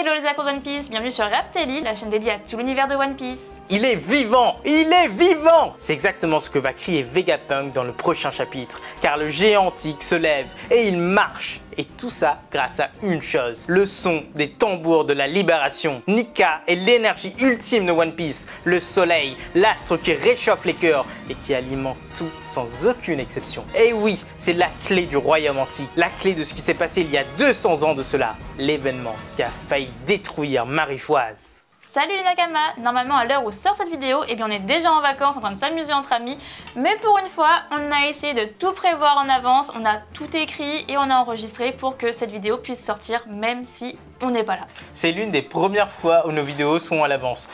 Hello les accros de One Piece, bienvenue sur Raptelli, la chaîne dédiée à tout l'univers de One Piece. Il est vivant! Il est vivant! C'est exactement ce que va crier Vegapunk dans le prochain chapitre, car le géant antique se lève et il marche. Et tout ça grâce à une chose, le son des tambours de la libération. Nika est l'énergie ultime de One Piece, le soleil, l'astre qui réchauffe les cœurs et qui alimente tout sans aucune exception. Et oui, c'est la clé du royaume antique, la clé de ce qui s'est passé il y a 200 ans de cela, l'événement qui a failli détruire Marichoise. Salut les Nakama! Normalement à l'heure où sort cette vidéo, eh bien on est déjà en vacances en train de s'amuser entre amis, mais pour une fois on a essayé de tout prévoir en avance, on a tout écrit et on a enregistré pour que cette vidéo puisse sortir même si on n'est pas là. C'est l'une des premières fois où nos vidéos sont à l'avance.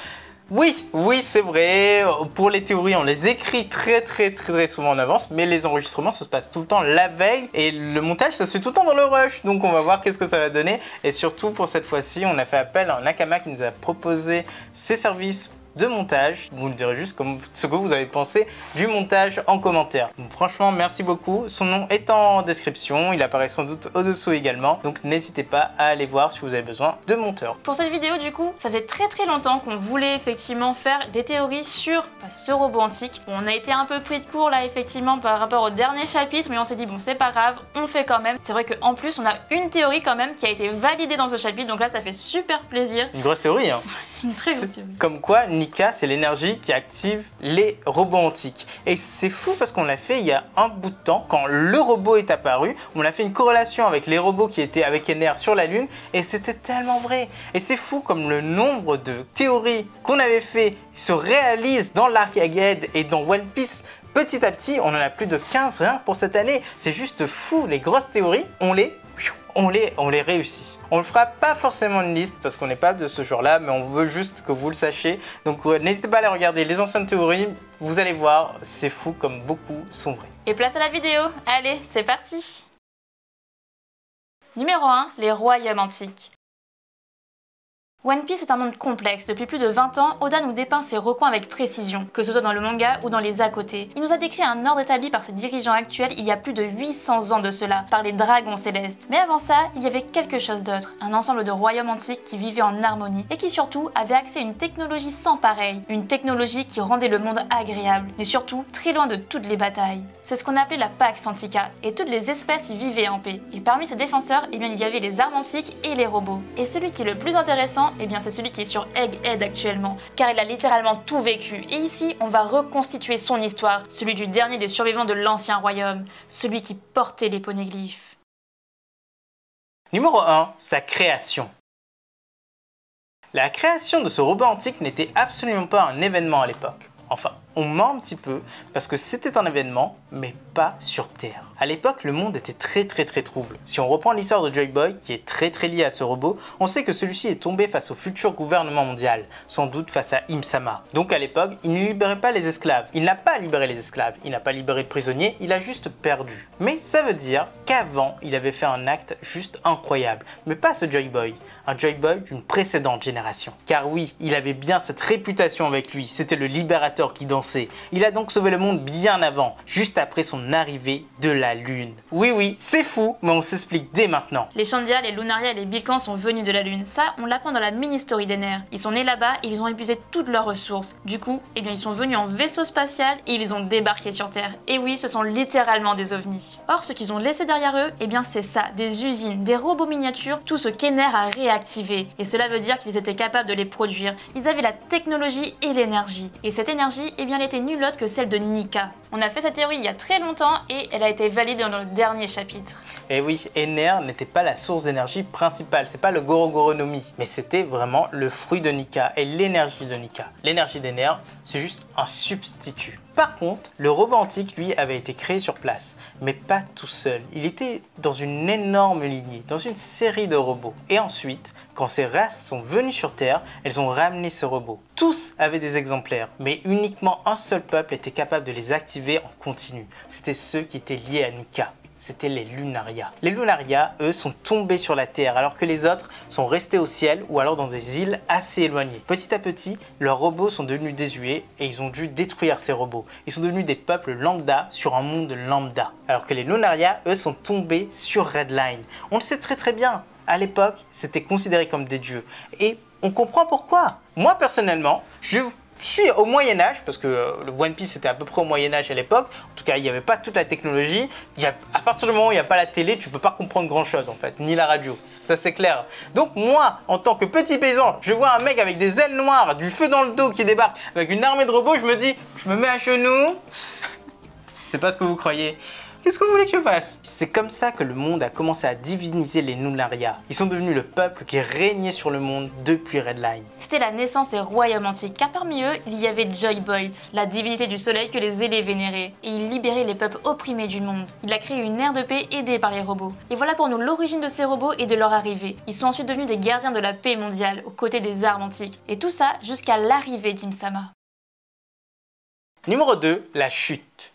Oui, c'est vrai, pour les théories on les écrit très souvent en avance, mais les enregistrements ça se passe tout le temps la veille et le montage ça se fait tout le temps dans le rush, donc on va voir qu'est-ce que ça va donner. Et surtout pour cette fois-ci on a fait appel à un Nakama qui nous a proposé ses services de montage. Vous nous direz juste comme ce que vous avez pensé du montage en commentaire. Donc, franchement merci beaucoup, son nom est en description, il apparaît sans doute au-dessous également, donc n'hésitez pas à aller voir si vous avez besoin de monteurs. Pour cette vidéo du coup, ça faisait très longtemps qu'on voulait effectivement faire des théories sur ce robot antique. Bon, on a été un peu pris de court là effectivement par rapport au dernier chapitre, mais on s'est dit bon c'est pas grave, on le fait quand même. C'est vrai qu'en plus on a une théorie quand même qui a été validée dans ce chapitre, donc là ça fait super plaisir. Une grosse théorie hein. Une très grosse théorie. Comme quoi Nika c'est l'énergie qui active les robots antiques. Et c'est fou parce qu'on l'a fait il y a un bout de temps, quand le robot est apparu, on a fait une corrélation avec les robots qui étaient avec Ener sur la Lune et c'était tellement vrai. Et c'est fou comme le nombre de théories qu'on avait fait se réalise dans l'Arc Aged et dans One Piece. Petit à petit, on en a plus de 15 rien que pour cette année. C'est juste fou, les grosses théories, on les réussit. On ne fera pas forcément une liste parce qu'on n'est pas de ce genre-là, mais on veut juste que vous le sachiez. Donc n'hésitez pas à aller regarder les anciennes théories, vous allez voir, c'est fou comme beaucoup sont vraies. Et place à la vidéo, allez, c'est parti! Numéro 1, les royaumes antiques. One Piece est un monde complexe. Depuis plus de 20 ans, Oda nous dépeint ses recoins avec précision, que ce soit dans le manga ou dans les à côté. Il nous a décrit un ordre établi par ses dirigeants actuels il y a plus de 800 ans de cela, par les dragons célestes. Mais avant ça, il y avait quelque chose d'autre, un ensemble de royaumes antiques qui vivaient en harmonie et qui surtout avaient accès à une technologie sans pareille, une technologie qui rendait le monde agréable, mais surtout très loin de toutes les batailles. C'est ce qu'on appelait la Pax Antica, et toutes les espèces y vivaient en paix. Et parmi ces défenseurs, eh bien, il y avait les armes antiques et les robots. Et celui qui est le plus intéressant, eh bien c'est celui qui est sur Egghead actuellement, car il a littéralement tout vécu. Et ici, on va reconstituer son histoire, celui du dernier des survivants de l'ancien royaume, celui qui portait les poneglyphes. Numéro 1, sa création. La création de ce robot antique n'était absolument pas un événement à l'époque. Enfin, on ment un petit peu parce que c'était un événement, mais pas sur Terre. À l'époque, le monde était très trouble. Si on reprend l'histoire de Joy Boy, qui est très liée à ce robot, on sait que celui-ci est tombé face au futur gouvernement mondial, sans doute face à Im-sama. Donc à l'époque, il ne libérait pas les esclaves. Il n'a pas libéré les esclaves, il n'a pas libéré de prisonniers, il a juste perdu. Mais ça veut dire qu'avant, il avait fait un acte juste incroyable. Mais pas ce Joy Boy, un Joy Boy d'une précédente génération. Car oui, il avait bien cette réputation avec lui, c'était le libérateur qui dansait. Il a donc sauvé le monde bien avant, juste après son arrivée de la Lune. Oui, c'est fou, mais on s'explique dès maintenant. Les Shandia, les Lunaria et les Bilkans sont venus de la Lune. Ça, on l'apprend dans la mini-story d'Ener. Ils sont nés là-bas et ils ont épuisé toutes leurs ressources. Du coup, eh bien, ils sont venus en vaisseau spatial et ils ont débarqué sur Terre. Et oui, ce sont littéralement des ovnis. Or, ce qu'ils ont laissé derrière eux, eh bien, c'est ça, des usines, des robots miniatures, tout ce qu'Ener a réactivé. Et cela veut dire qu'ils étaient capables de les produire. Ils avaient la technologie et l'énergie. Et cette énergie, eh bien, elle était nulle autre que celle de Nika. On a fait cette théorie il y a très longtemps et elle a été validée dans le dernier chapitre. Et oui, Ener n'était pas la source d'énergie principale, c'est pas le Goro Goro no Mi, mais c'était vraiment le fruit de Nika et l'énergie de Nika. L'énergie d'Ener, c'est juste un substitut. Par contre, le robot antique, lui, avait été créé sur place, mais pas tout seul. Il était dans une énorme lignée, dans une série de robots. Et ensuite, quand ces races sont venues sur Terre, elles ont ramené ce robot. Tous avaient des exemplaires, mais uniquement un seul peuple était capable de les activer en continu. C'était ceux qui étaient liés à Nika. C'était les Lunaria. Les Lunaria, eux, sont tombés sur la Terre, alors que les autres sont restés au ciel ou alors dans des îles assez éloignées. Petit à petit, leurs robots sont devenus désuets et ils ont dû détruire ces robots. Ils sont devenus des peuples lambda sur un monde lambda. Alors que les Lunaria, eux, sont tombés sur Redline. On le sait très bien. à l'époque, c'était considéré comme des dieux. Et on comprend pourquoi. Moi, personnellement, je suis au Moyen-Âge, parce que le One Piece était à peu près au Moyen-Âge à l'époque. En tout cas, il n'y avait pas toute la technologie. À partir du moment où il n'y a pas la télé, tu ne peux pas comprendre grand-chose en fait, ni la radio. Ça, c'est clair. Donc moi, en tant que petit paysan, je vois un mec avec des ailes noires, du feu dans le dos qui débarque, avec une armée de robots, je me dis, je me mets à genoux. C'est pas ce que vous croyez. Qu'est-ce que vous voulez que je fasse? C'est comme ça que le monde a commencé à diviniser les Lunaria. Ils sont devenus le peuple qui régnait sur le monde depuis Redline. C'était la naissance des royaumes antiques, car parmi eux, il y avait Joy Boy, la divinité du soleil que les ailés vénéraient. Et il libérait les peuples opprimés du monde. Il a créé une ère de paix aidée par les robots. Et voilà pour nous l'origine de ces robots et de leur arrivée. Ils sont ensuite devenus des gardiens de la paix mondiale, aux côtés des armes antiques. Et tout ça jusqu'à l'arrivée d'Im-Sama. Numéro 2, la chute.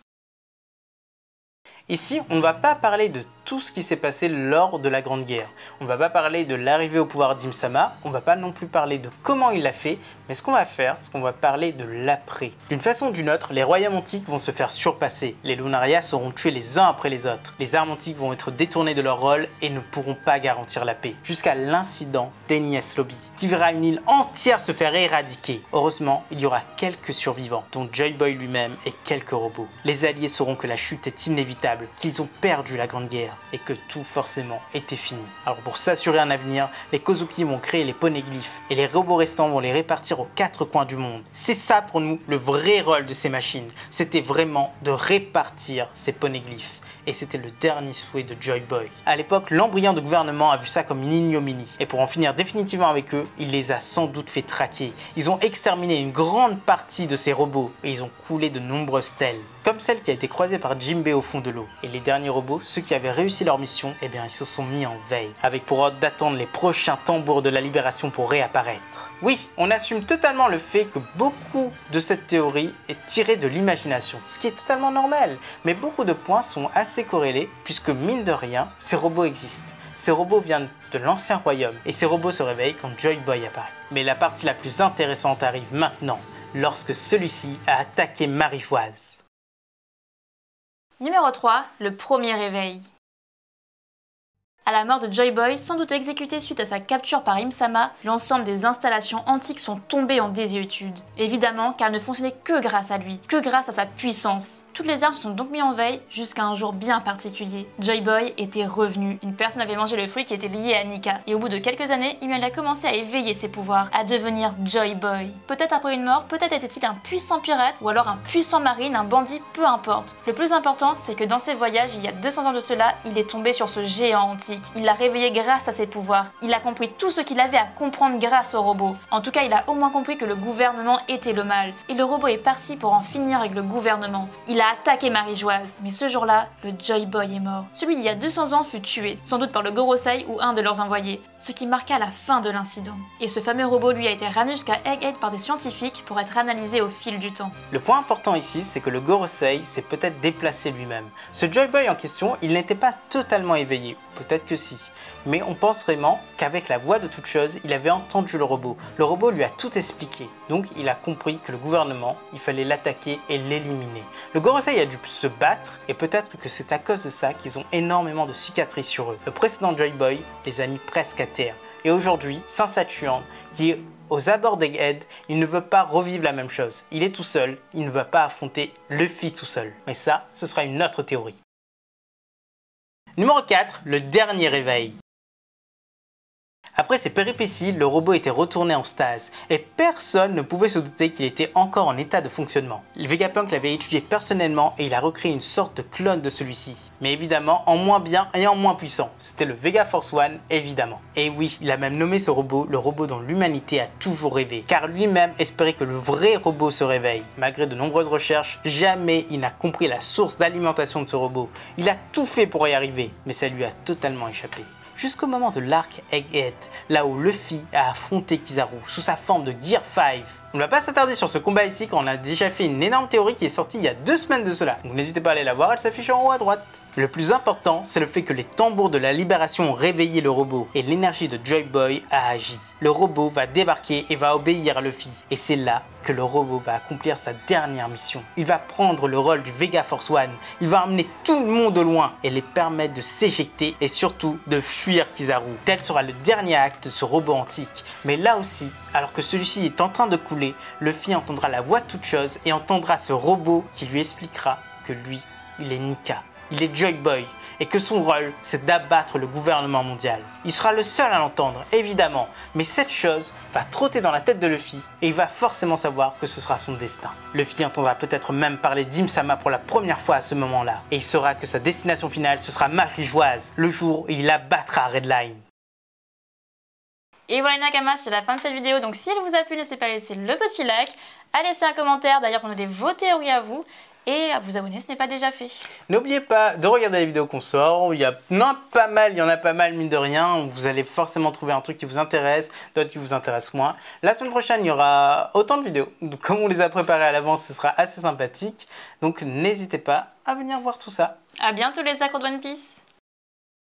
Ici, on ne va pas parler de tout ce qui s'est passé lors de la Grande Guerre. On ne va pas parler de l'arrivée au pouvoir d'Im-Sama, on ne va pas non plus parler de comment il l'a fait, mais ce qu'on va faire, c'est qu'on va parler de l'après. D'une façon ou d'une autre, les royaumes antiques vont se faire surpasser. Les Lunaria seront tués les uns après les autres. Les armes antiques vont être détournées de leur rôle et ne pourront pas garantir la paix. Jusqu'à l'incident d'Enies Lobby, qui verra une île entière se faire éradiquer. Heureusement, il y aura quelques survivants, dont Joy Boy lui-même et quelques robots. Les alliés sauront que la chute est inévitable, qu'ils ont perdu la Grande Guerre et que tout forcément était fini. Alors pour s'assurer un avenir, les Kozuki vont créer les poneglyphes et les robots restants vont les répartir aux 4 coins du monde. C'est ça pour nous le vrai rôle de ces machines. C'était vraiment de répartir ces poneglyphes. Et c'était le dernier souhait de Joy Boy. À l'époque, l'embryon de gouvernement a vu ça comme une ignominie. Et pour en finir définitivement avec eux, il les a sans doute fait traquer. Ils ont exterminé une grande partie de ces robots et ils ont coulé de nombreuses stèles. Comme celle qui a été croisée par Jinbei au fond de l'eau. Et les derniers robots, ceux qui avaient réussi leur mission, eh bien ils se sont mis en veille. Avec pour ordre d'attendre les prochains tambours de la libération pour réapparaître. Oui, on assume totalement le fait que beaucoup de cette théorie est tirée de l'imagination, ce qui est totalement normal. Mais beaucoup de points sont assez corrélés, puisque mine de rien, ces robots existent. Ces robots viennent de l'ancien royaume, et ces robots se réveillent quand Joy Boy apparaît. Mais la partie la plus intéressante arrive maintenant, lorsque celui-ci a attaqué Marigeoise. Numéro 3, le premier réveil. À la mort de Joy Boy, sans doute exécuté suite à sa capture par Im-Sama, l'ensemble des installations antiques sont tombées en désuétude. Évidemment, car elles ne fonctionnaient que grâce à lui, que grâce à sa puissance. Toutes les armes se sont donc mises en veille jusqu'à un jour bien particulier. Joy Boy était revenu. Une personne avait mangé le fruit qui était lié à Nika. Et au bout de quelques années, il a commencé à éveiller ses pouvoirs, à devenir Joy Boy. Peut-être après une mort, peut-être était-il un puissant pirate ou alors un puissant marine, un bandit, peu importe. Le plus important, c'est que dans ses voyages, il y a 200 ans de cela, il est tombé sur ce géant antique. Il l'a réveillé grâce à ses pouvoirs. Il a compris tout ce qu'il avait à comprendre grâce au robot. En tout cas, il a au moins compris que le gouvernement était le mal. Et le robot est parti pour en finir avec le gouvernement. Il a attaqué Marigeoise, mais ce jour-là, le Joy Boy est mort. Celui d'il y a 200 ans fut tué, sans doute par le Gorosei ou un de leurs envoyés, ce qui marqua la fin de l'incident. Et ce fameux robot lui a été ramené jusqu'à Egghead par des scientifiques pour être analysé au fil du temps. Le point important ici, c'est que le Gorosei s'est peut-être déplacé lui-même. Ce Joy Boy en question, il n'était pas totalement éveillé, peut-être que si. Mais on pense vraiment qu'avec la voix de toute chose, il avait entendu le robot. Le robot lui a tout expliqué. Donc il a compris que le gouvernement, il fallait l'attaquer et l'éliminer. Le Gorosei a dû se battre et peut-être que c'est à cause de ça qu'ils ont énormément de cicatrices sur eux. Le précédent Joy Boy les a mis presque à terre. Et aujourd'hui, Saint Saturne, qui est aux abords d'Egghead, il ne veut pas revivre la même chose. Il est tout seul, il ne va pas affronter Luffy tout seul. Mais ça, ce sera une autre théorie. Numéro 4, le dernier réveil. Après ces péripéties, le robot était retourné en stase et personne ne pouvait se douter qu'il était encore en état de fonctionnement. Vegapunk l'avait étudié personnellement et il a recréé une sorte de clone de celui-ci. Mais évidemment en moins bien et en moins puissant. C'était le Vega Force One évidemment. Et oui, il a même nommé ce robot le robot dont l'humanité a toujours rêvé. Car lui-même espérait que le vrai robot se réveille. Malgré de nombreuses recherches, jamais il n'a compris la source d'alimentation de ce robot. Il a tout fait pour y arriver, mais ça lui a totalement échappé. Jusqu'au moment de l'arc Egghead, là où Luffy a affronté Kizaru sous sa forme de Gear 5. On ne va pas s'attarder sur ce combat ici car on a déjà fait une énorme théorie qui est sortie il y a 2 semaines de cela. Donc n'hésitez pas à aller la voir, elle s'affiche en haut à droite. Le plus important, c'est le fait que les tambours de la libération ont réveillé le robot et l'énergie de Joy Boy a agi. Le robot va débarquer et va obéir à Luffy. Et c'est là que le robot va accomplir sa dernière mission. Il va prendre le rôle du Vega Force One, il va emmener tout le monde au loin et les permettre de s'éjecter et surtout de fuir Kizaru. Tel sera le dernier acte de ce robot antique. Mais là aussi, alors que celui-ci est en train de couler, Luffy entendra la voix de toute chose et entendra ce robot qui lui expliquera que lui, il est Nika, il est Joy Boy et que son rôle, c'est d'abattre le gouvernement mondial. Il sera le seul à l'entendre, évidemment, mais cette chose va trotter dans la tête de Luffy et il va forcément savoir que ce sera son destin. Luffy entendra peut-être même parler d'Im-sama pour la première fois à ce moment-là et il saura que sa destination finale, ce sera Marijoise, le jour où il abattra Redline. Et voilà les Nakamas, c'est la fin de cette vidéo, donc si elle vous a plu, n'hésitez pas à laisser le petit like, à laisser un commentaire d'ailleurs pour nous donner vos théories à vous, et à vous abonner si ce n'est pas déjà fait. N'oubliez pas de regarder les vidéos qu'on sort, il y en a pas mal mine de rien, vous allez forcément trouver un truc qui vous intéresse, d'autres qui vous intéressent moins. La semaine prochaine, il y aura autant de vidéos, donc, comme on les a préparées à l'avance, ce sera assez sympathique, donc n'hésitez pas à venir voir tout ça. A bientôt les accros de One Piece.